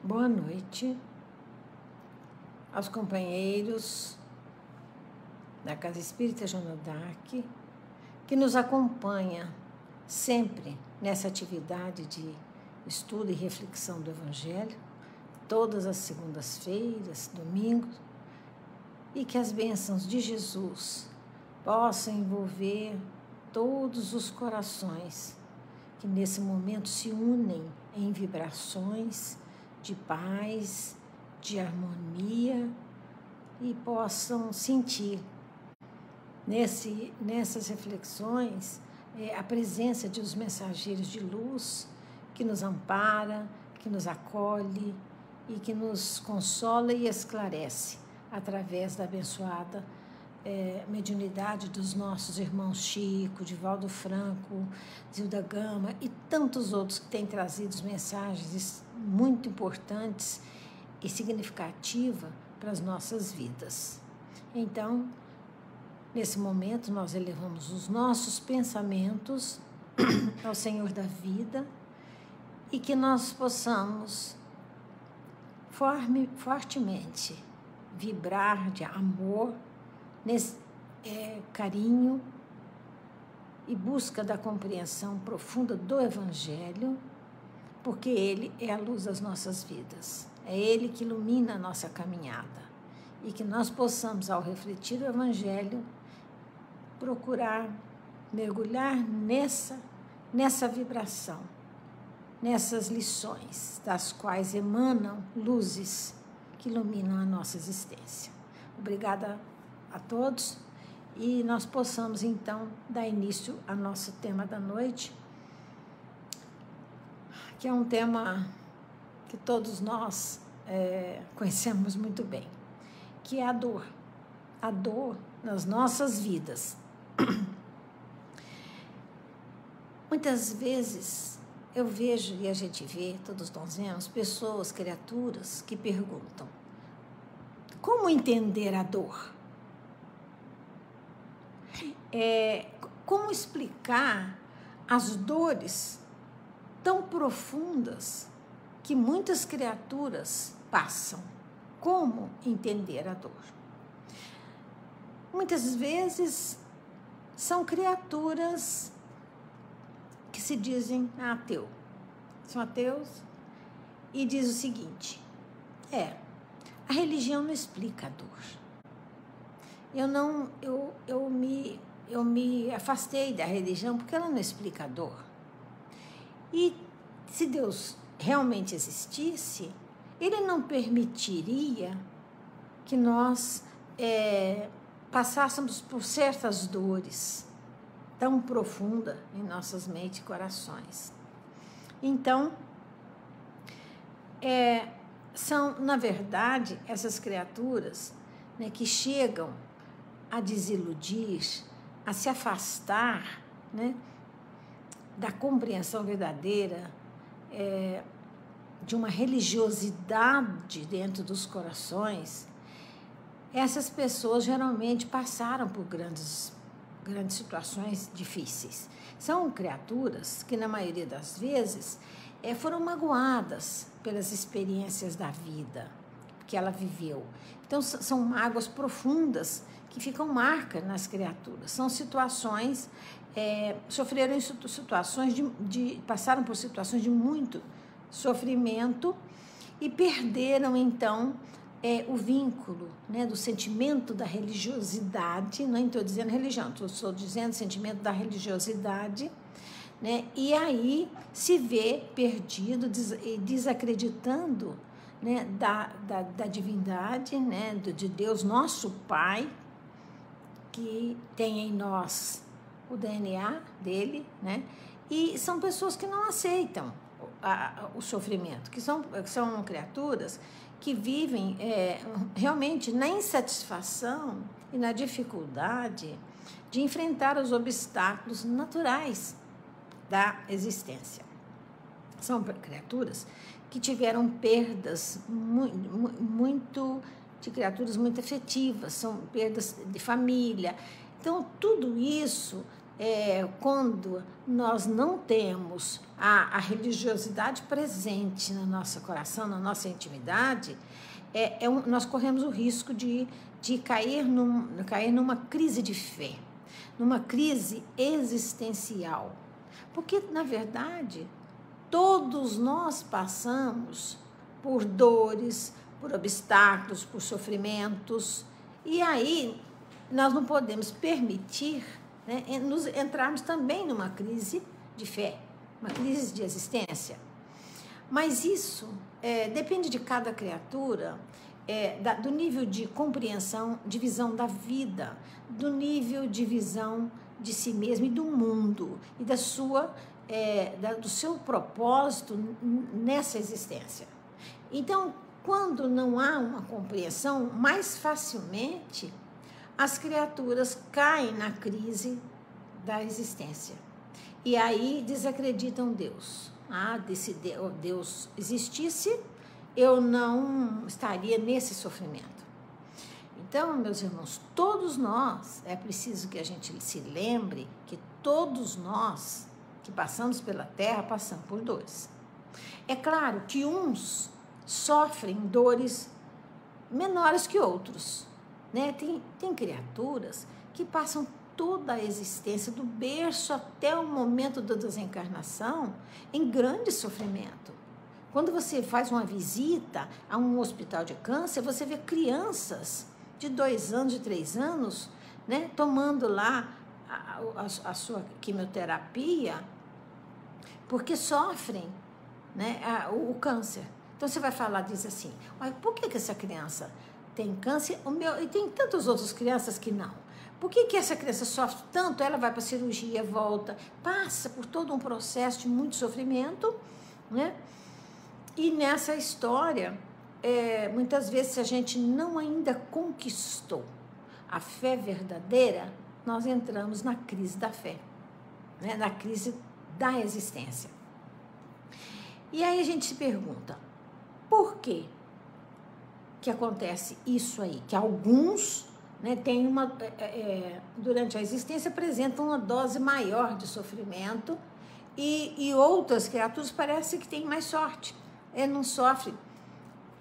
Boa noite aos companheiros da Casa Espírita Joana d'Arc, que nos acompanha sempre nessa atividade de estudo e reflexão do Evangelho, todas as segundas-feiras, domingos, e que as bênçãos de Jesus possam envolver todos os corações que nesse momento se unem em vibrações de paz, de harmonia e possam sentir nessas reflexões a presença de os mensageiros de luz que nos ampara, que nos acolhe e que nos consola e esclarece através da abençoada mediunidade dos nossos irmãos Chico, Divaldo Franco, Zilda Gama e tantos outros que têm trazido mensagens muito importantes e significativas para as nossas vidas. Então, nesse momento, nós elevamos os nossos pensamentos ao Senhor da vida e que nós possamos fortemente vibrar de amor, nesse carinho e busca da compreensão profunda do Evangelho, porque ele é a luz das nossas vidas, é ele que ilumina a nossa caminhada e que nós possamos, ao refletir o Evangelho, procurar mergulhar nessa vibração, nessas lições, das quais emanam luzes que iluminam a nossa existência. Obrigada a todos e nós possamos então dar início ao nosso tema da noite, que é um tema que todos nós conhecemos muito bem, que é a dor nas nossas vidas. Muitas vezes eu vejo e a gente vê, todos nós vemos, pessoas, criaturas que perguntam: como entender a dor? Como explicar as dores tão profundas que muitas criaturas passam? Como entender a dor? Muitas vezes são criaturas que se dizem ateu. São ateus e diz o seguinte: a religião não explica a dor. Eu me afastei da religião porque ela não explica a dor. E se Deus realmente existisse, ele não permitiria que nós passássemos por certas dores tão profundas em nossas mentes e corações. Então, são, na verdade, essas criaturas, né, que chegam a desiludir, a se afastar, né, da compreensão verdadeira de uma religiosidade dentro dos corações. Essas pessoas geralmente passaram por grandes situações difíceis. São criaturas que, na maioria das vezes, foram magoadas pelas experiências da vida que ela viveu. Então, são mágoas profundas que ficam marcas nas criaturas. São situações, sofreram situações passaram por situações de muito sofrimento e perderam, então, o vínculo, né, do sentimento da religiosidade. Não estou dizendo religião, estou dizendo sentimento da religiosidade, né, e aí se vê perdido, desacreditando, né, da divindade, né, de Deus, nosso Pai, que tem em nós o DNA dele, né, e são pessoas que não aceitam o sofrimento, que são criaturas que vivem realmente na insatisfação e na dificuldade de enfrentar os obstáculos naturais da existência. São criaturas que tiveram perdas de criaturas muito afetivas, são perdas de família. Então, tudo isso quando nós não temos a religiosidade presente no nosso coração, na nossa intimidade, nós corremos o risco de cair numa crise de fé, numa crise existencial. Porque, na verdade, todos nós passamos por dores, por obstáculos, por sofrimentos, e aí nós não podemos permitir, né, nos entrarmos também numa crise de fé, uma crise de existência. Mas isso depende de cada criatura, do nível de compreensão, de visão da vida, do nível de visão de si mesmo e do mundo, e do seu propósito nessa existência. Então, quando não há uma compreensão, mais facilmente as criaturas caem na crise da existência. E aí desacreditam Deus. Se Deus existisse, eu não estaria nesse sofrimento. Então, meus irmãos, todos nós, é preciso que a gente se lembre que todos nós que passamos pela Terra, passamos por dores. É claro que uns sofrem dores menores que outros, né? Tem criaturas que passam toda a existência, do berço até o momento da desencarnação, em grande sofrimento. Quando você faz uma visita a um hospital de câncer, você vê crianças de 2 anos, de 3 anos, né, tomando lá a sua quimioterapia, porque sofrem, né, o câncer. Então, você vai falar, diz assim, mas por que essa criança tem câncer e tem tantas outras crianças que não? Por que essa criança sofre tanto? Ela vai para a cirurgia, volta, passa por todo um processo de muito sofrimento, né? E nessa história, muitas vezes, se a gente não ainda conquistou a fé verdadeira, nós entramos na crise da fé, né? Na crise da existência. E aí a gente se pergunta, por que acontece isso aí? Que alguns, né, tem durante a existência apresentam uma dose maior de sofrimento e outras criaturas parece que têm mais sorte. Não sofrem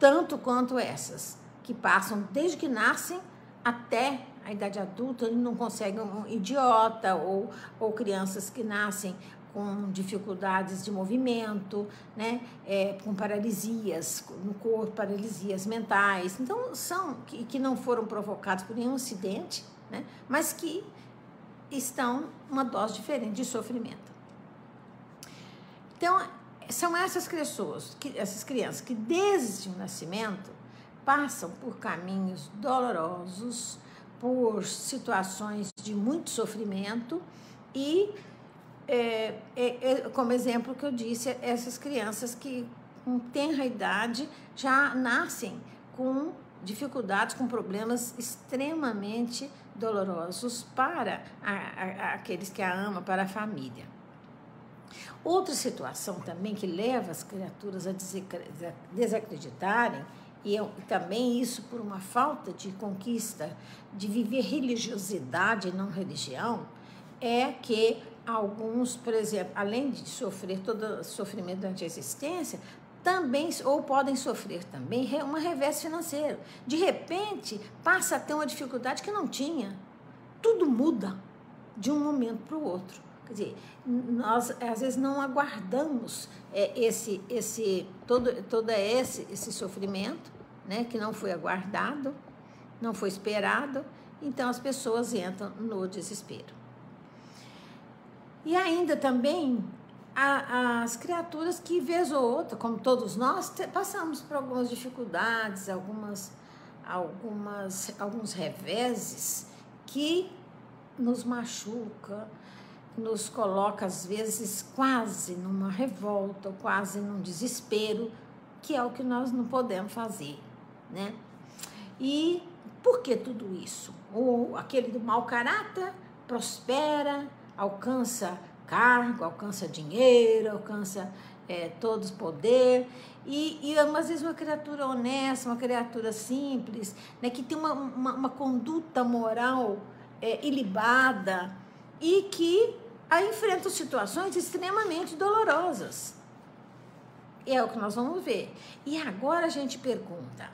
tanto quanto essas, que passam desde que nascem até a idade adulta e não conseguem, idiota, ou crianças que nascem com dificuldades de movimento, né, com paralisias no corpo, paralisias mentais. Então, são que não foram provocados por nenhum acidente, né, mas que estão uma dose diferente de sofrimento. Então, são essas crianças que desde o nascimento passam por caminhos dolorosos, por situações de muito sofrimento e, como exemplo que eu disse, essas crianças que com tenra idade já nascem com dificuldades, com problemas extremamente dolorosos para aqueles que a amam, para a família. Outra situação também que leva as criaturas a desacreditarem, e também isso por uma falta de conquista, de viver religiosidade e não religião, é que alguns, por exemplo, além de sofrer todo o sofrimento durante a existência, também, ou podem sofrer também, um revés financeiro. De repente, passa a ter uma dificuldade que não tinha. Tudo muda de um momento para o outro. Quer dizer, nós às vezes não aguardamos todo esse sofrimento, né, que não foi aguardado, não foi esperado, então as pessoas entram no desespero. E ainda também as criaturas que, vez ou outra, como todos nós, passamos por algumas dificuldades, alguns reveses que nos machuca, nos coloca, às vezes, quase numa revolta, quase num desespero, que é o que nós não podemos fazer, né? E por que tudo isso? Ou aquele do mau caráter prospera, alcança cargo, alcança dinheiro, alcança todo o poder, e às vezes uma criatura honesta, uma criatura simples, né, que tem uma conduta moral ilibada, e que enfrentam situações extremamente dolorosas. E é o que nós vamos ver. E agora a gente pergunta,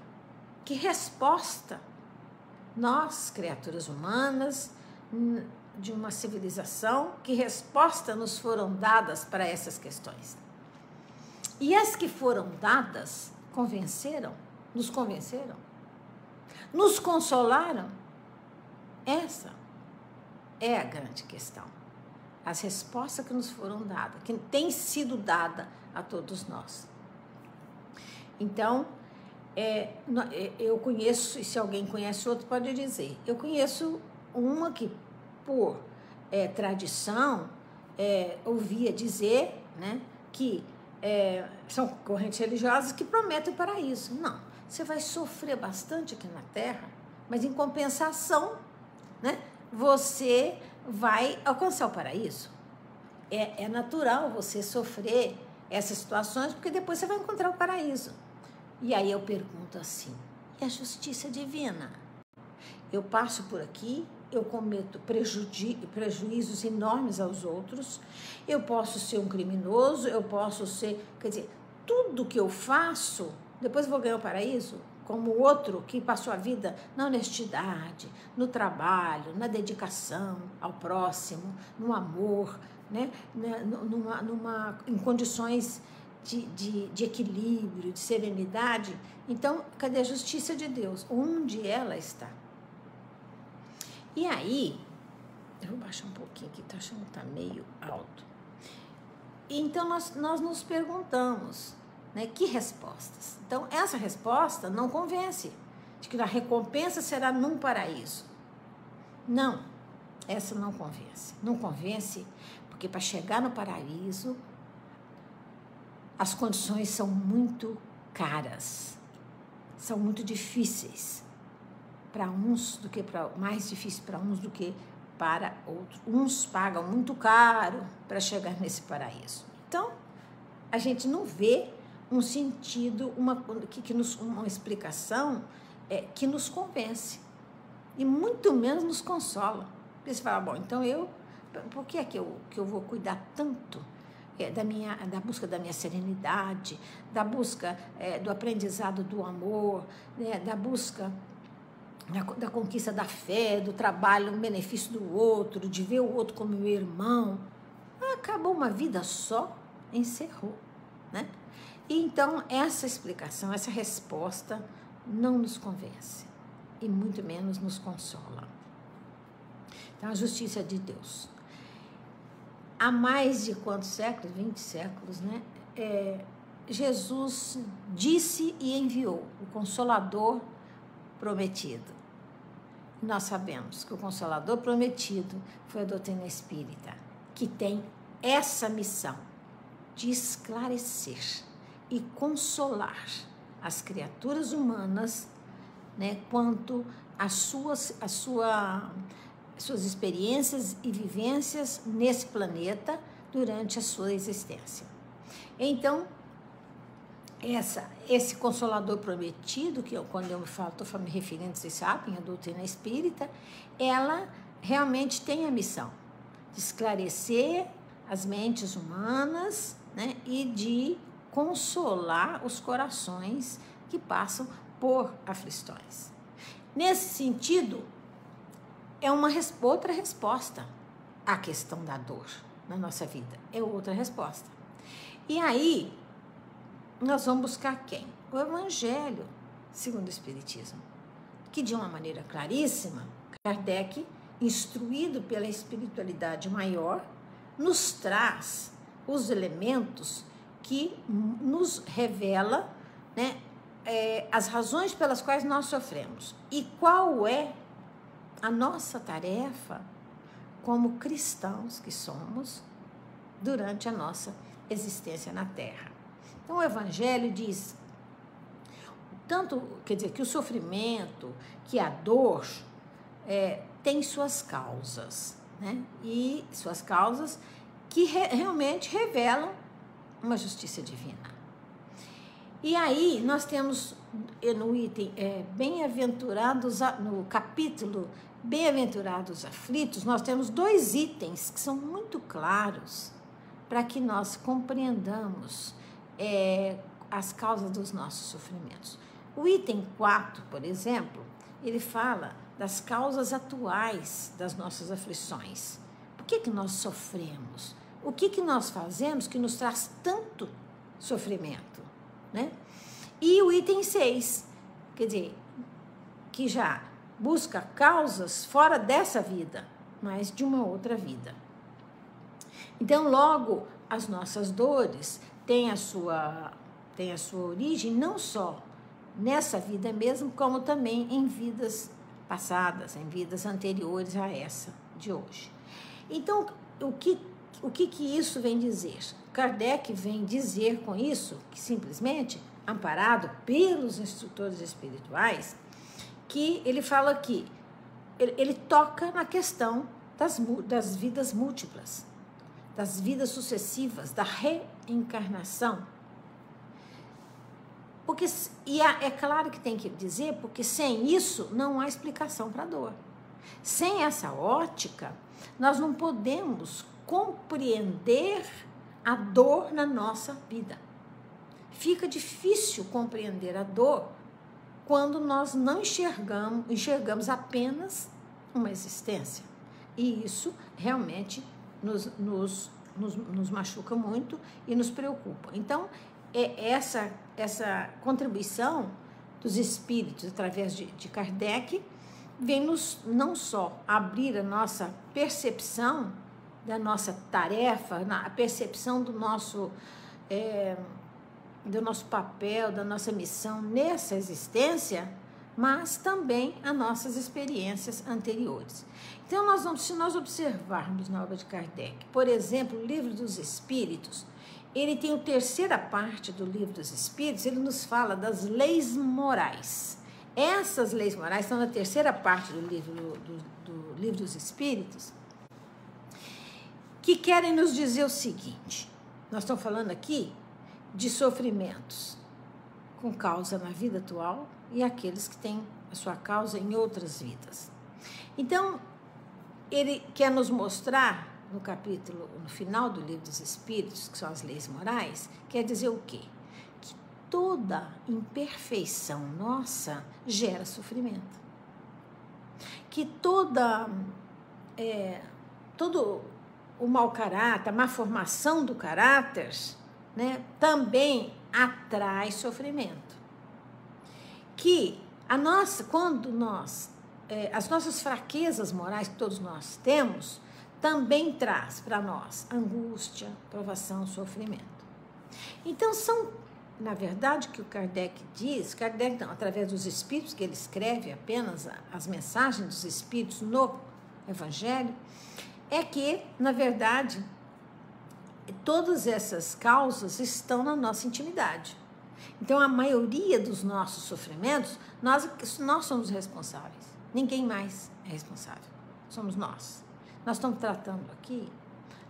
que resposta nós, criaturas humanas, de uma civilização, que resposta nos foram dadas para essas questões? E as que foram dadas convenceram? Nos convenceram? Nos consolaram? Essa é a grande questão. As respostas que nos foram dadas, que têm sido dadas a todos nós. Então, eu conheço, e se alguém conhece outro, pode dizer. Eu conheço uma que, por tradição, ouvia dizer, né, que são correntes religiosas que prometem o paraíso. Não, você vai sofrer bastante aqui na Terra, mas em compensação, né, você vai alcançar o paraíso. É natural você sofrer essas situações, porque depois você vai encontrar o paraíso. E aí eu pergunto assim, e a justiça divina? Eu passo por aqui, eu cometo prejuízos enormes aos outros, eu posso ser um criminoso, eu posso ser... Quer dizer, tudo que eu faço, depois eu vou ganhar o paraíso? Como o outro que passou a vida na honestidade, no trabalho, na dedicação ao próximo, no amor, né? Em condições de equilíbrio, de serenidade. Então, cadê a justiça de Deus? Onde ela está? E aí, eu vou baixar um pouquinho aqui, tá achando que tá meio alto. Então, nós nos perguntamos, né, que respostas? Então, essa resposta não convence, de que a recompensa será num paraíso. Não, essa não convence. Não convence, porque para chegar no paraíso, as condições são muito caras, são muito difíceis para uns do que para mais difícil para uns do que para outros. Uns pagam muito caro para chegar nesse paraíso. Então, a gente não vê um sentido, uma explicação que nos convence e muito menos nos consola. Porque você fala, bom, então por que é que eu vou cuidar tanto da busca da minha serenidade, da busca do aprendizado do amor, né, da busca da conquista da fé, do trabalho, no benefício do outro, de ver o outro como meu irmão? Acabou uma vida só, encerrou, né? E então, essa explicação, essa resposta não nos convence e muito menos nos consola. Então, a justiça de Deus. Há mais de quantos séculos? 20 séculos, né? Jesus disse e enviou o Consolador prometido. Nós sabemos que o Consolador prometido foi a doutrina espírita, que tem essa missão de esclarecer e consolar as criaturas humanas, né, quanto às suas experiências e vivências nesse planeta durante a sua existência. Então, esse Consolador prometido, que quando eu estou me referindo, vocês sabem, a doutrina espírita, ela realmente tem a missão de esclarecer as mentes humanas, né, e de consolar os corações que passam por aflições. Nesse sentido, é uma outra resposta à questão da dor na nossa vida. É outra resposta. E aí, nós vamos buscar quem? O Evangelho, segundo o Espiritismo, que de uma maneira claríssima, Kardec, instruído pela espiritualidade maior, nos traz os elementos que nos revela, né, as razões pelas quais nós sofremos e qual é a nossa tarefa como cristãos que somos durante a nossa existência na Terra. Então, o Evangelho diz, tanto, quer dizer, que o sofrimento, que a dor tem suas causas, né? E suas causas que realmente revelam uma justiça divina. E aí nós temos no item bem-aventurados, no capítulo Bem-aventurados aflitos, nós temos 2 itens que são muito claros para que nós compreendamos as causas dos nossos sofrimentos. O item 4, por exemplo, ele fala das causas atuais das nossas aflições. Por que nós sofremos? O que nós fazemos que nos traz tanto sofrimento, né? E o item 6, quer dizer, que já busca causas fora dessa vida, mas de uma outra vida. Então, logo, as nossas dores têm a sua origem não só nessa vida mesmo, como também em vidas passadas, em vidas anteriores a essa de hoje. Então, o que isso vem dizer? Kardec vem dizer com isso que simplesmente, amparado pelos instrutores espirituais, que ele fala que ele toca na questão das vidas múltiplas, das vidas sucessivas, da reencarnação. É claro que tem que dizer, porque sem isso não há explicação para a dor. Sem essa ótica, nós não podemos compreender a dor na nossa vida. Fica difícil compreender a dor quando nós não enxergamos apenas uma existência. E isso realmente nos machuca muito e nos preocupa. Então, essa contribuição dos espíritos através de Kardec vem nos não só abrir a nossa percepção da nossa tarefa, a percepção do nosso papel, da nossa missão nessa existência, mas também as nossas experiências anteriores. Então, se nós observarmos na obra de Kardec, por exemplo, o Livro dos Espíritos, ele tem a 3ª parte do Livro dos Espíritos, ele nos fala das leis morais. Essas leis morais estão na 3ª parte do Livro dos Espíritos, que querem nos dizer o seguinte: nós estamos falando aqui de sofrimentos com causa na vida atual e aqueles que têm a sua causa em outras vidas. Então, ele quer nos mostrar, no final do Livro dos Espíritos, que são as leis morais, quer dizer o quê? Que toda imperfeição nossa gera sofrimento. Que todo o mau caráter, a má formação do caráter, né, também atrai sofrimento. Que as nossas fraquezas morais que todos nós temos, também traz para nós angústia, provação, sofrimento. Então, na verdade, o que o Kardec diz, através dos espíritos, que ele escreve apenas as mensagens dos espíritos no Evangelho, é que, na verdade, todas essas causas estão na nossa intimidade. Então, a maioria dos nossos sofrimentos, nós somos responsáveis. Ninguém mais é responsável. Somos nós. Nós estamos tratando aqui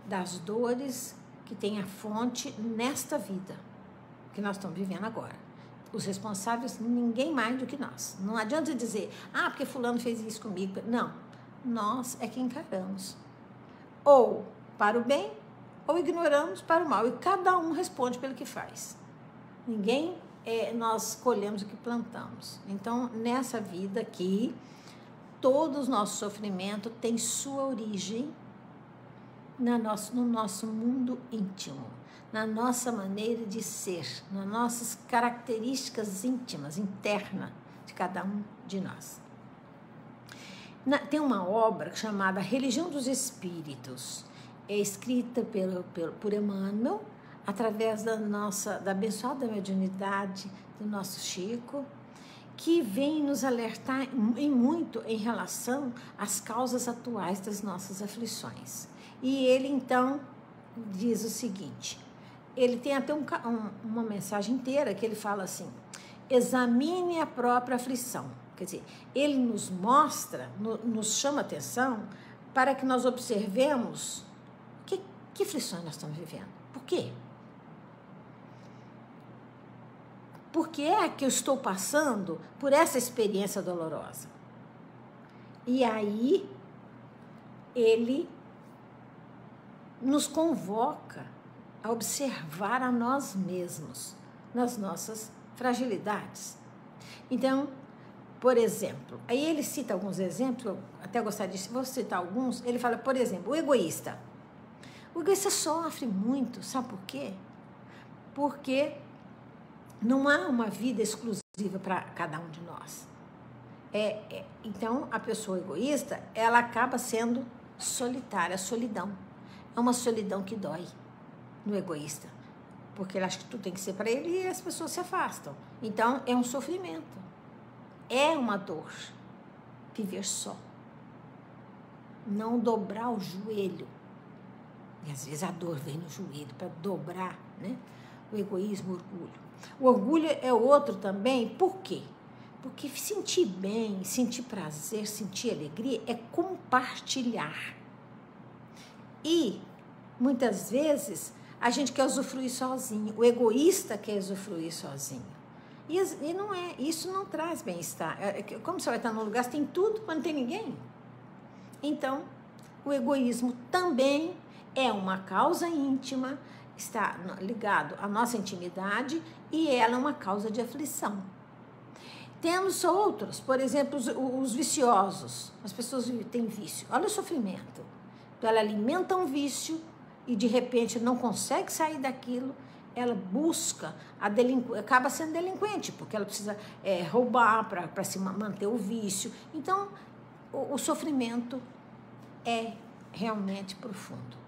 das dores que têm a fonte nesta vida que nós estamos vivendo agora. Os responsáveis, ninguém mais do que nós. Não adianta dizer, porque fulano fez isso comigo. Não, nós é que encaramos. Ou para o bem, ou ignoramos para o mal. E cada um responde pelo que faz. Nós colhemos o que plantamos. Então, nessa vida aqui, todo o nosso sofrimento tem sua origem no nosso mundo íntimo, na nossa maneira de ser, nas nossas características íntimas, internas de cada um de nós. Tem uma obra chamada Religião dos Espíritos, escrita por Emmanuel, através da abençoada mediunidade do nosso Chico, que vem nos alertar muito em relação às causas atuais das nossas aflições. E ele, então, diz o seguinte, ele tem até uma mensagem inteira que ele fala assim, examine a própria aflição. Quer dizer, ele nos mostra, nos chama atenção para que nós observemos que aflições nós estamos vivendo. Por quê? por que é que eu estou passando por essa experiência dolorosa? E aí, ele nos convoca a observar a nós mesmos, nas nossas fragilidades. Então, por exemplo, aí ele cita alguns exemplos, eu até gostaria de, vou citar alguns, ele fala, por exemplo, o egoísta. O egoísta sofre muito, sabe por quê? Porque não há uma vida exclusiva para cada um de nós. Então, a pessoa egoísta, ela acaba sendo solitária, solidão. É uma solidão que dói no egoísta, porque ele acha que tudo tem que ser para ele e as pessoas se afastam. Então, é um sofrimento. É uma dor viver só. Não dobrar o joelho. E às vezes a dor vem no joelho para dobrar, né? O egoísmo, o orgulho. O orgulho é outro também, por quê? Porque sentir bem, sentir prazer, sentir alegria é compartilhar. E, muitas vezes, a gente quer usufruir sozinho. O egoísta quer usufruir sozinho. E não é, isso não traz bem-estar. Como você vai estar num lugar, você tem tudo, mas não tem ninguém. Então, o egoísmo também é uma causa íntima, está ligado à nossa intimidade e ela é uma causa de aflição. Temos outros, por exemplo, os viciosos. As pessoas têm vício. Olha o sofrimento. Então, ela alimenta um vício e, de repente, não consegue sair daquilo. Ela busca, acaba sendo delinquente, porque ela precisa roubar para se manter o vício. Então, o sofrimento é realmente profundo.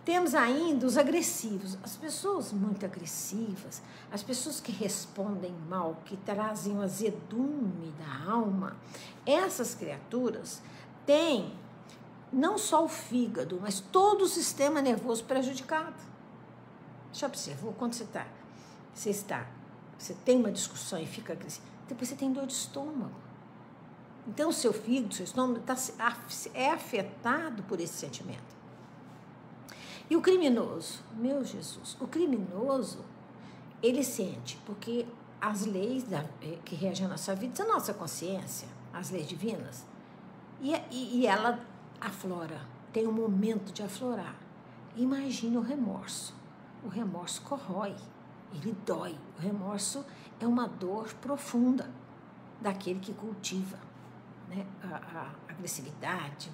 Temos ainda os agressivos, as pessoas muito agressivas, as pessoas que respondem mal, que trazem o azedume da alma. Essas criaturas têm não só o fígado, mas todo o sistema nervoso prejudicado. Já observou quando você tem uma discussão e fica agressivo, depois você tem dor de estômago. Então, o seu fígado, seu estômago é afetado por esse sentimento. E o criminoso, meu Jesus, o criminoso, ele sente, porque as leis que regem a nossa vida, a nossa consciência, as leis divinas, e ela aflora, tem um momento de aflorar. Imagina o remorso. O remorso corrói, ele dói. O remorso é uma dor profunda daquele que cultiva, né? A agressividade,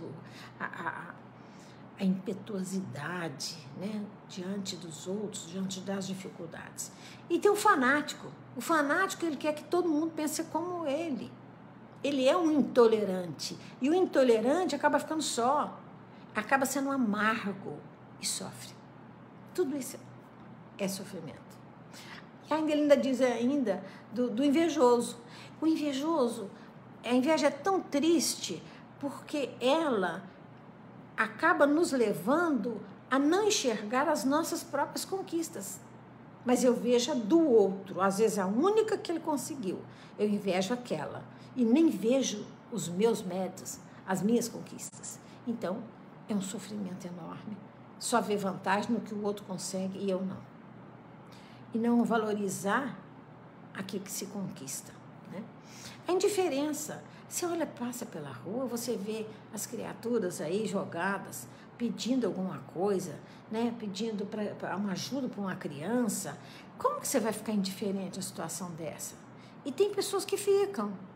a impetuosidade, né? Diante dos outros, diante das dificuldades. E tem o fanático. O fanático, ele quer que todo mundo pense como ele. Ele é um intolerante. E o intolerante acaba ficando só, acaba sendo amargo e sofre. Tudo isso é sofrimento. E ainda ele ainda diz do invejoso. O invejoso, a inveja é tão triste porque ela acaba nos levando a não enxergar as nossas próprias conquistas. Mas eu vejo a do outro, às vezes a única que ele conseguiu. Eu invejo aquela e nem vejo os meus méritos, as minhas conquistas. Então, é um sofrimento enorme. Só ver vantagem no que o outro consegue e eu não. E não valorizar aquilo que se conquista, né? A indiferença. Você olha, passa pela rua, você vê as criaturas aí jogadas, pedindo alguma coisa, né? Pedindo uma ajuda para uma criança. Como que você vai ficar indiferente a uma situação dessa? E tem pessoas que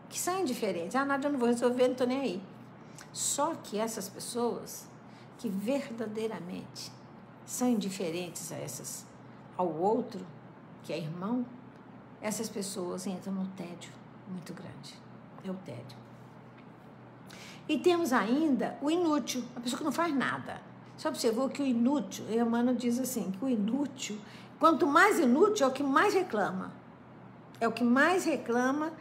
que são indiferentes. Nádia, eu não vou resolver, não estou nem aí. Só que essas pessoas que verdadeiramente são indiferentes ao outro, que é irmão, essas pessoas entram no tédio muito grande. É o tédio. E temos ainda o inútil, a pessoa que não faz nada. Você observou que o inútil, Emmanuel diz assim, que o inútil, quanto mais inútil, é o que mais reclama. É o que mais reclama,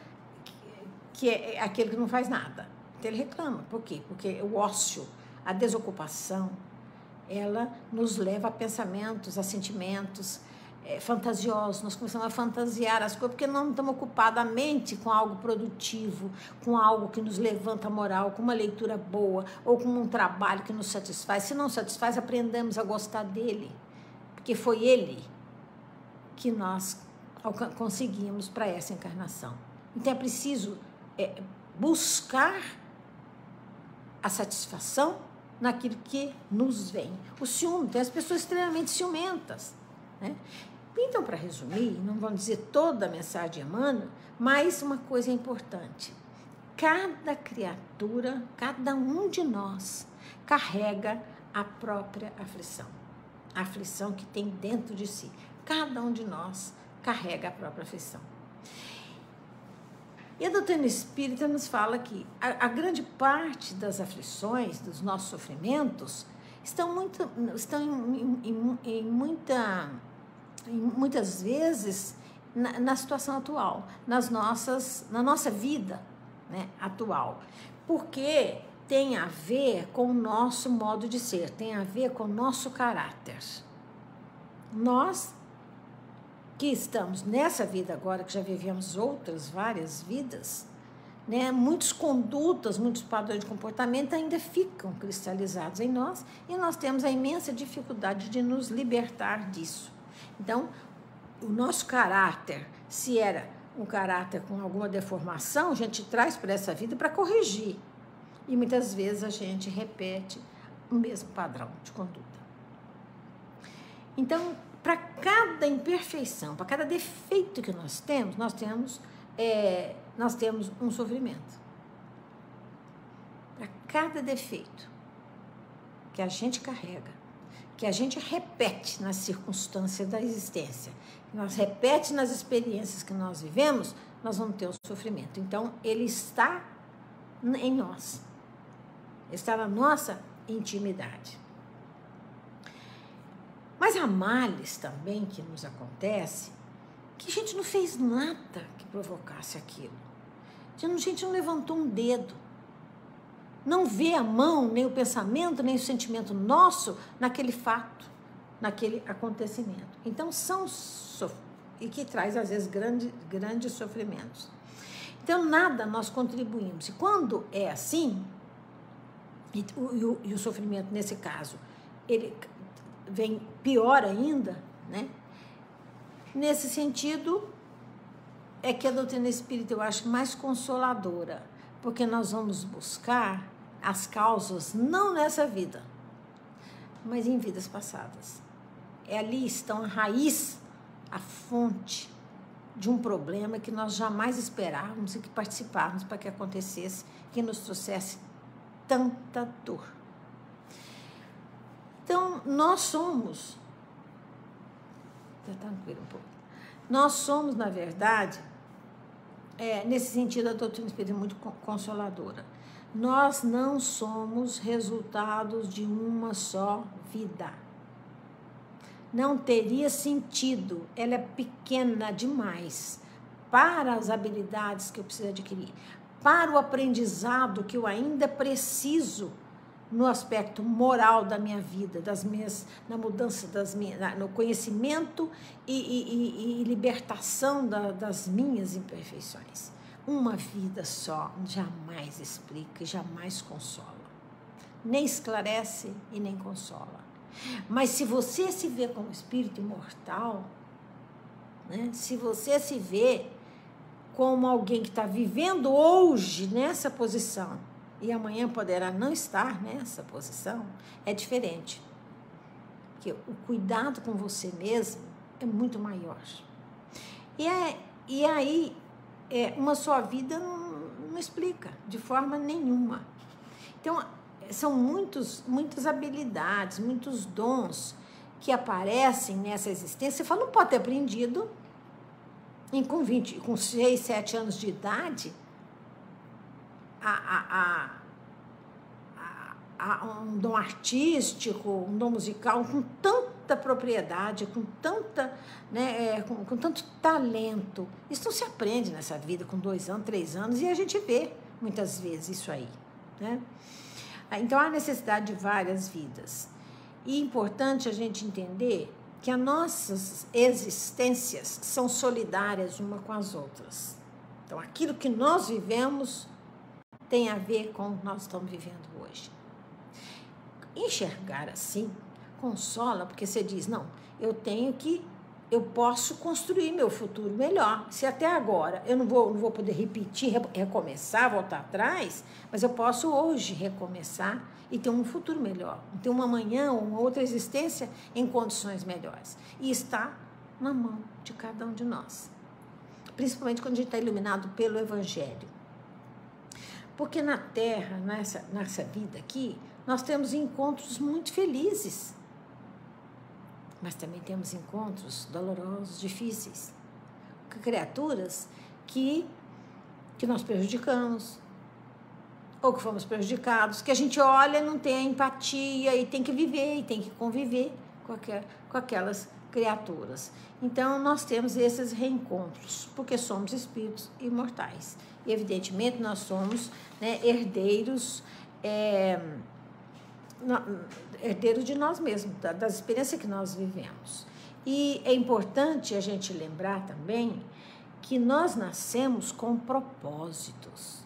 que é aquele que não faz nada. Então ele reclama. Por quê? Porque o ócio, a desocupação, ela nos leva a pensamentos, a sentimentos fantasiosos. Nós começamos a fantasiar as coisas porque não estamos ocupados a mente com algo produtivo, com algo que nos levanta a moral, com uma leitura boa ou com um trabalho que nos satisfaz. Se não satisfaz, aprendemos a gostar dele, porque foi ele que nós conseguimos para essa encarnação. Então é preciso buscar a satisfação naquilo que nos vem. O ciúme, tem as pessoas extremamente ciumentas, né? Então, para resumir, não vamos dizer toda a mensagem de Emmanuel, mas uma coisa importante: cada criatura, cada um de nós carrega a própria aflição, a aflição que tem dentro de si. Cada um de nós carrega a própria aflição. E a doutrina espírita nos fala que a grande parte das aflições, dos nossos sofrimentos, estão muitas vezes na situação atual, na nossa vida, né, atual. Porque tem a ver com o nosso modo de ser, tem a ver com o nosso caráter. Nós que estamos nessa vida agora, que já vivemos outras várias vidas, né, muitas condutas, muitos padrões de comportamento ainda ficam cristalizados em nós e nós temos a imensa dificuldade de nos libertar disso. Então, o nosso caráter, se era um caráter com alguma deformação, a gente traz para essa vida para corrigir. E muitas vezes a gente repete o mesmo padrão de conduta. Então, para cada imperfeição, para cada defeito que nós temos um sofrimento. Para cada defeito que a gente carrega, que a gente repete nas circunstâncias da existência, que nós repete nas experiências que nós vivemos, nós vamos ter um sofrimento. Então, ele está em nós, está na nossa intimidade. Mas há males também que nos acontece, que a gente não fez nada que provocasse aquilo. A gente não levantou um dedo. Não vê a mão, nem o pensamento, nem o sentimento nosso naquele fato, naquele acontecimento. Então, e que traz, às vezes, grandes sofrimentos. Então, nada nós contribuímos. E quando é assim, e o sofrimento, nesse caso, ele vem pior ainda, né? Nesse sentido, é que a doutrina espírita eu acho mais consoladora, porque nós vamos buscar as causas não nessa vida, mas em vidas passadas. Ali estão a raiz, a fonte de um problema que nós jamais esperávamos e que participávamos para que acontecesse, que nos trouxesse tanta dor. Então, nós somos, tranquilo um pouco, nós somos, na verdade, nesse sentido, a doutrina espírita é muito consoladora. Nós não somos resultados de uma só vida. Não teria sentido, ela é pequena demais para as habilidades que eu preciso adquirir, para o aprendizado que eu ainda preciso no aspecto moral da minha vida, na mudança no conhecimento e libertação das minhas imperfeições. Uma vida só jamais explica e jamais consola. Nem esclarece e nem consola. Mas se você se vê como espírito imortal, né, se você se vê como alguém que está vivendo hoje nessa posição, e amanhã poderá não estar nessa posição, é diferente. Porque o cuidado com você mesmo é muito maior. E aí, uma só vida não explica de forma nenhuma. Então, são muitas habilidades, muitos dons que aparecem nessa existência. Você fala, não pode ter aprendido com 6, 7 anos de idade, um dom artístico, um dom musical com tanta propriedade, com tanto talento. Isso não se aprende nessa vida com 2 anos, 3 anos, e a gente vê muitas vezes isso aí, né? Então há necessidade de várias vidas. E é importante a gente entender que as nossas existências são solidárias uma com as outras. Então aquilo que nós vivemos tem a ver com o que nós estamos vivendo hoje. Enxergar assim consola, porque você diz, não, eu tenho que eu posso construir meu futuro melhor. Se até agora eu não vou poder repetir, recomeçar, voltar atrás, mas eu posso hoje recomeçar e ter um futuro melhor, ter uma amanhã ou uma outra existência em condições melhores. E está na mão de cada um de nós, principalmente quando a gente está iluminado pelo Evangelho. Porque na Terra, nessa vida aqui, nós temos encontros muito felizes, mas também temos encontros dolorosos, difíceis, com criaturas que nós prejudicamos, ou que fomos prejudicados, que a gente olha, não tem a empatia e tem que viver, e tem que conviver com aquelas criaturas. Então, nós temos esses reencontros, porque somos espíritos imortais. E, evidentemente, nós somos, né, herdeiros de nós mesmos, das experiências que nós vivemos. E é importante a gente lembrar também que nós nascemos com propósitos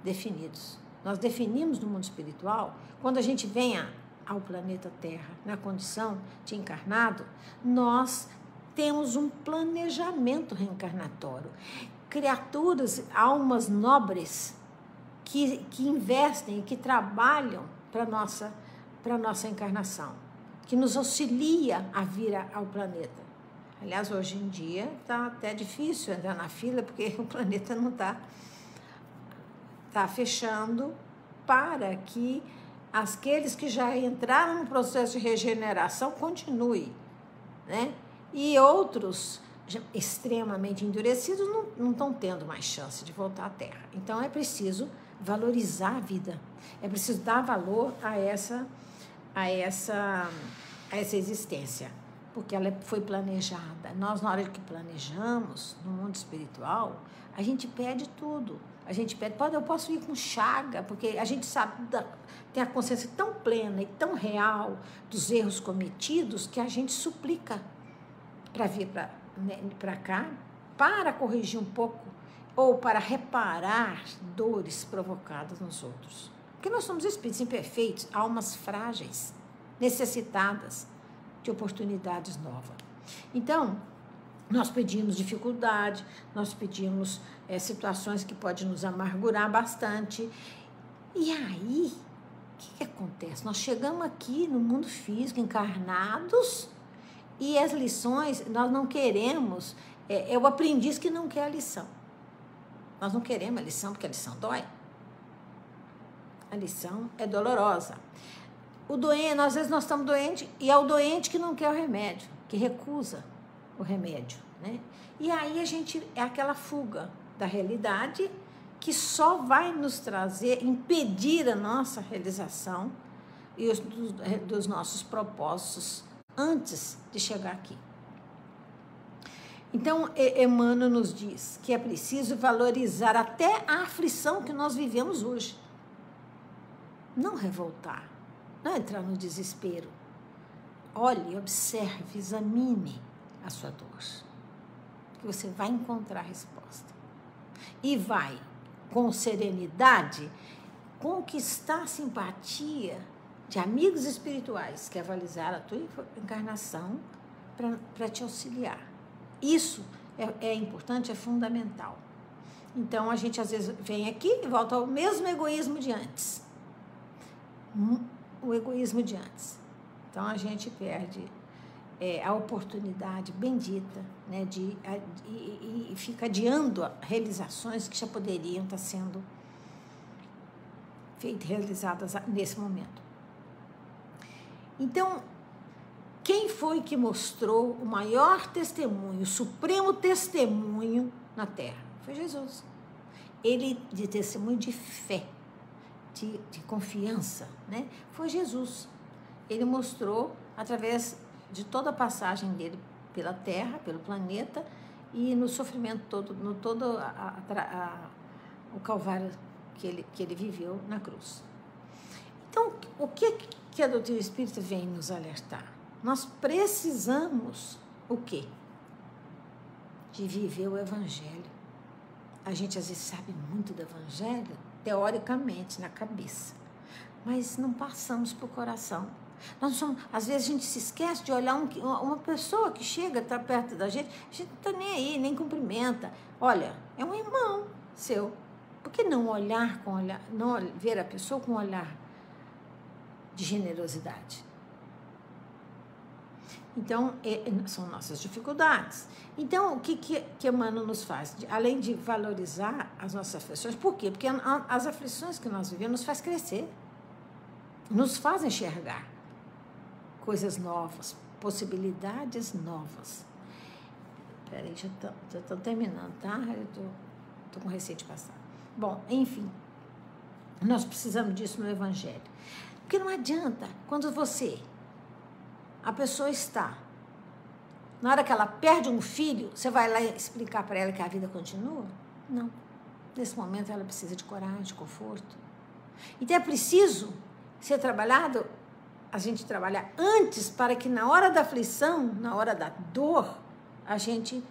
definidos. Nós definimos no mundo espiritual, quando a gente vem ao planeta Terra, na condição de encarnado, nós temos um planejamento reencarnatório. Criaturas, almas nobres, que investem e que trabalham para a nossa encarnação, que nos auxilia a vir ao planeta. Aliás, hoje em dia está até difícil entrar na fila, porque o planeta não está fechando para que aqueles que já entraram no processo de regeneração continuem, né? E outros extremamente endurecidos não estão tendo mais chance de voltar à Terra. Então, é preciso valorizar a vida, é preciso dar valor a essa existência, porque ela foi planejada. Nós, na hora que planejamos no mundo espiritual, a gente pede tudo. A gente pede, eu posso ir com chaga, porque a gente sabe, tem a consciência tão plena e tão real dos erros cometidos, que a gente suplica para vir para cá, para corrigir um pouco, ou para reparar dores provocadas nos outros. Porque nós somos espíritos imperfeitos, almas frágeis, necessitadas de oportunidades novas. Então, nós pedimos dificuldade, nós pedimos situações que podem nos amargurar bastante. E aí, o que acontece? Nós chegamos aqui no mundo físico, encarnados, e as lições, nós não queremos, é o aprendiz que não quer a lição. Nós não queremos a lição, porque a lição dói. A lição é dolorosa. O doente, às vezes nós estamos doentes, e é o doente que não quer o remédio, que recusa o remédio, né? E aí é aquela fuga da realidade que só vai nos trazer, impedir a nossa realização e dos nossos propósitos antes de chegar aqui. Então, Emmanuel nos diz que é preciso valorizar até a aflição que nós vivemos hoje. Não revoltar, não entrar no desespero. Olhe, observe, examine a sua dor, que você vai encontrar a resposta. E vai, com serenidade, conquistar a simpatia de amigos espirituais que avalizaram a tua encarnação para te auxiliar. Isso é importante, é fundamental. Então, a gente às vezes vem aqui e volta ao mesmo egoísmo de antes. O egoísmo de antes. Então, a gente perde a oportunidade bendita, né, e fica adiando realizações que já poderiam estar sendo realizadas nesse momento. Então, quem foi que mostrou o maior testemunho, o supremo testemunho na Terra? Foi Jesus. Ele, de testemunho de fé, de confiança, né? Foi Jesus. Ele mostrou através de toda a passagem dele pela Terra, pelo planeta, e no sofrimento todo, no todo o calvário que ele viveu na cruz. Então, o que a doutrina espírita vem nos alertar? Nós precisamos o quê? De viver o Evangelho. A gente às vezes sabe muito do Evangelho, teoricamente, na cabeça, mas não passamos para o coração. Às vezes a gente se esquece de olhar uma pessoa que chega, está perto da gente, a gente não está nem aí, nem cumprimenta. Olha, é um irmão seu. Por que não olhar com olhar, não ver a pessoa com um olhar de generosidade? Então, são nossas dificuldades. Então, o que Emmanuel nos faz? Além de valorizar as nossas aflições, por quê? Porque as aflições que nós vivemos nos faz crescer, nos faz enxergar coisas novas, possibilidades novas. Peraí, já estou terminando, tá? Eu estou com receio de passar. Bom, enfim, nós precisamos disso no Evangelho. Porque não adianta, quando a pessoa está, na hora que ela perde um filho, você vai lá explicar para ela que a vida continua? Não. Nesse momento ela precisa de coragem, de conforto. Então é preciso ser trabalhado, a gente trabalhar antes para que na hora da aflição, na hora da dor, a gente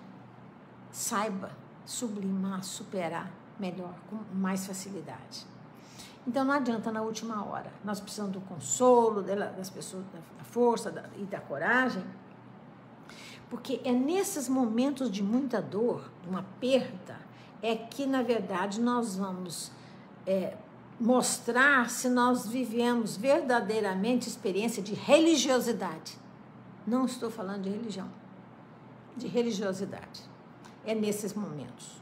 saiba sublimar, superar melhor, com mais facilidade. Então não adianta na última hora. Nós precisamos do consolo das pessoas, da força e da coragem, porque é nesses momentos de muita dor, de uma perda, é que na verdade nós vamos mostrar se nós vivemos verdadeiramente experiência de religiosidade. Não estou falando de religião, de religiosidade. É nesses momentos.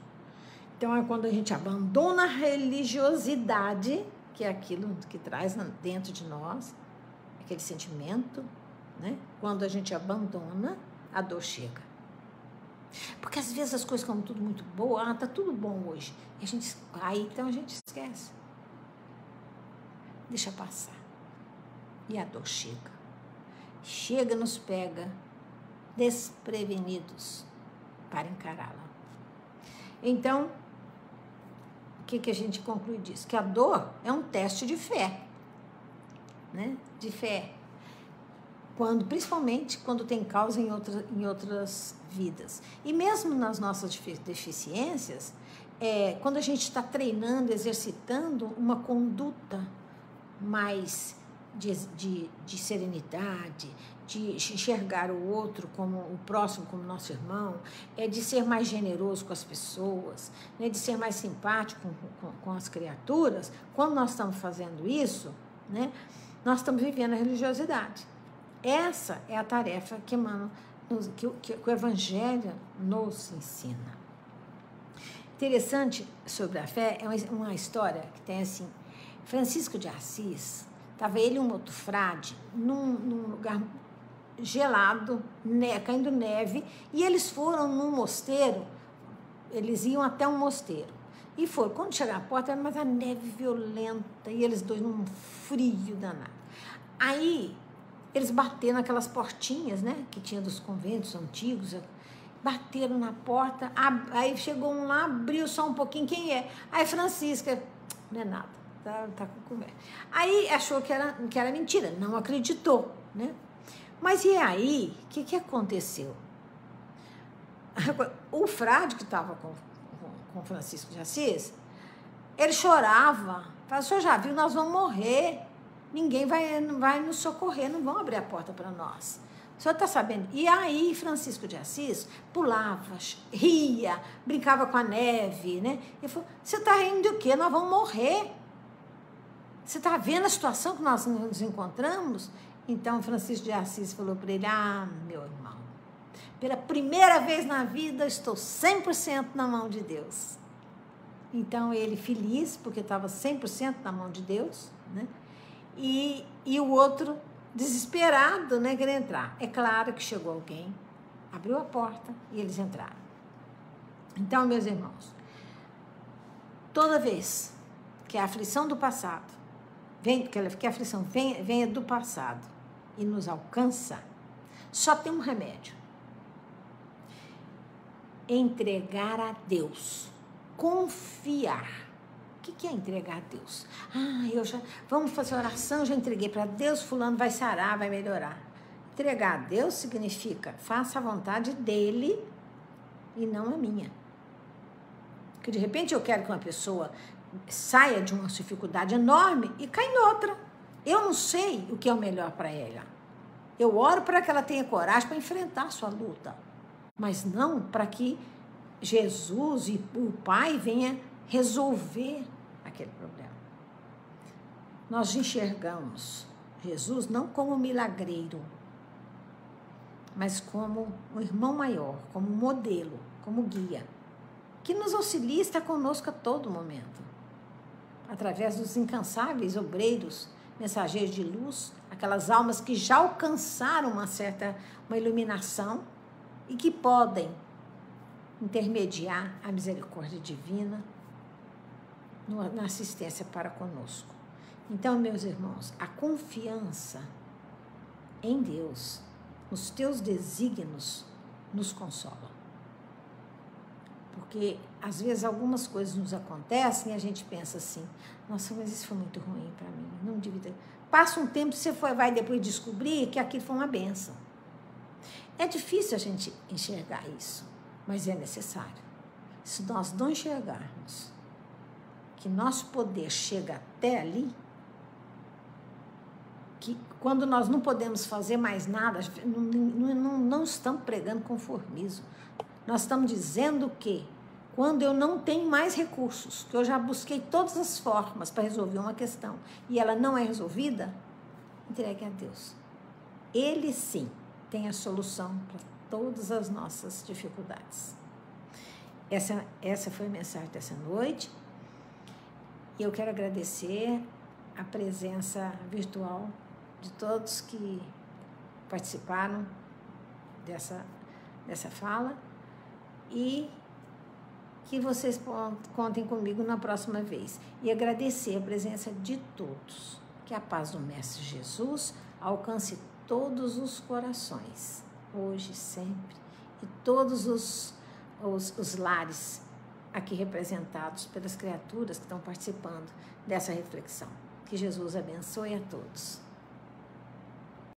Então, é quando a gente abandona a religiosidade, que é aquilo que traz dentro de nós, aquele sentimento, né? Quando a gente abandona, a dor chega. Porque às vezes as coisas ficam tudo muito boas, tá tudo bom hoje. E então a gente esquece. Deixa passar. E a dor chega. Chega, nos pega desprevenidos para encará-la. Então, o que a gente conclui disso? Que a dor é um teste de fé, né? De fé. Principalmente quando tem causa em outras vidas. E mesmo nas nossas deficiências, quando a gente está treinando, exercitando uma conduta mais de serenidade, de enxergar o outro como o próximo, como nosso irmão, de ser mais generoso com as pessoas, né, de ser mais simpático com as criaturas. Quando nós estamos fazendo isso, né, nós estamos vivendo a religiosidade. Essa é a tarefa que o Evangelho nos ensina. Interessante sobre a fé é uma história que tem assim: Francisco de Assis, estava ele e um outro frade num lugar gelado, caindo neve, e eles foram num mosteiro, eles iam até um mosteiro, e foram, quando chegaram à porta, mas a neve violenta, e eles dois num frio danado. Aí, eles bateram naquelas portinhas, né, que tinha dos conventos antigos, bateram na porta, aí chegou um lá, abriu só um pouquinho, quem é? Aí Francisca, não é nada, tá com conversa. Aí achou que era mentira, não acreditou, né? Mas e aí, o que aconteceu? O frade que estava com Francisco de Assis, ele chorava, falava: o senhor já viu, nós vamos morrer, ninguém vai nos socorrer, não vão abrir a porta para nós. O senhor está sabendo? E aí, Francisco de Assis pulava, ria, brincava com a neve, né? Ele falou: você está rindo do quê? Nós vamos morrer. Você está vendo a situação que nós nos encontramos? Então, Francisco de Assis falou para ele: meu irmão, pela primeira vez na vida, estou 100% na mão de Deus. Então, ele feliz, porque estava 100% na mão de Deus, né? E o outro desesperado, né, querendo entrar. É claro que chegou alguém, abriu a porta e eles entraram. Então, meus irmãos, toda vez que a aflição do passado, que a aflição venha do passado e nos alcança, só tem um remédio: entregar a Deus, confiar. O que é entregar a Deus? Vamos fazer oração, já entreguei para Deus, fulano vai sarar, vai melhorar. Entregar a Deus significa: faça a vontade dele e não a minha. Porque de repente eu quero que uma pessoa saia de uma dificuldade enorme e caia em outra. Eu não sei o que é o melhor para ela. Eu oro para que ela tenha coragem para enfrentar a sua luta, mas não para que Jesus e o Pai venha resolver aquele problema. Nós enxergamos Jesus não como milagreiro, mas como um irmão maior, como modelo, como guia, que nos auxilia e está conosco a todo momento, através dos incansáveis obreiros, mensageiros de luz, aquelas almas que já alcançaram uma iluminação e que podem intermediar a misericórdia divina na assistência para conosco. Então, meus irmãos, a confiança em Deus, nos teus desígnios, nos consola. Porque, às vezes, algumas coisas nos acontecem e a gente pensa assim, nossa, mas isso foi muito ruim para mim, não devia ter. Passa um tempo, você vai depois descobrir que aquilo foi uma bênção. É difícil a gente enxergar isso, mas é necessário. Se nós não enxergarmos que nosso poder chega até ali, que quando nós não podemos fazer mais nada, não estamos pregando conformismo. Nós estamos dizendo que quando eu não tenho mais recursos, que eu já busquei todas as formas para resolver uma questão e ela não é resolvida, entregue a Deus. Ele sim tem a solução para todas as nossas dificuldades. Essa foi a mensagem dessa noite. E eu quero agradecer a presença virtual de todos que participaram dessa fala e que vocês contem comigo na próxima vez. E agradecer a presença de todos. Que a paz do Mestre Jesus alcance todos os corações, hoje, sempre, e todos os lares aqui representados pelas criaturas que estão participando dessa reflexão. Que Jesus abençoe a todos.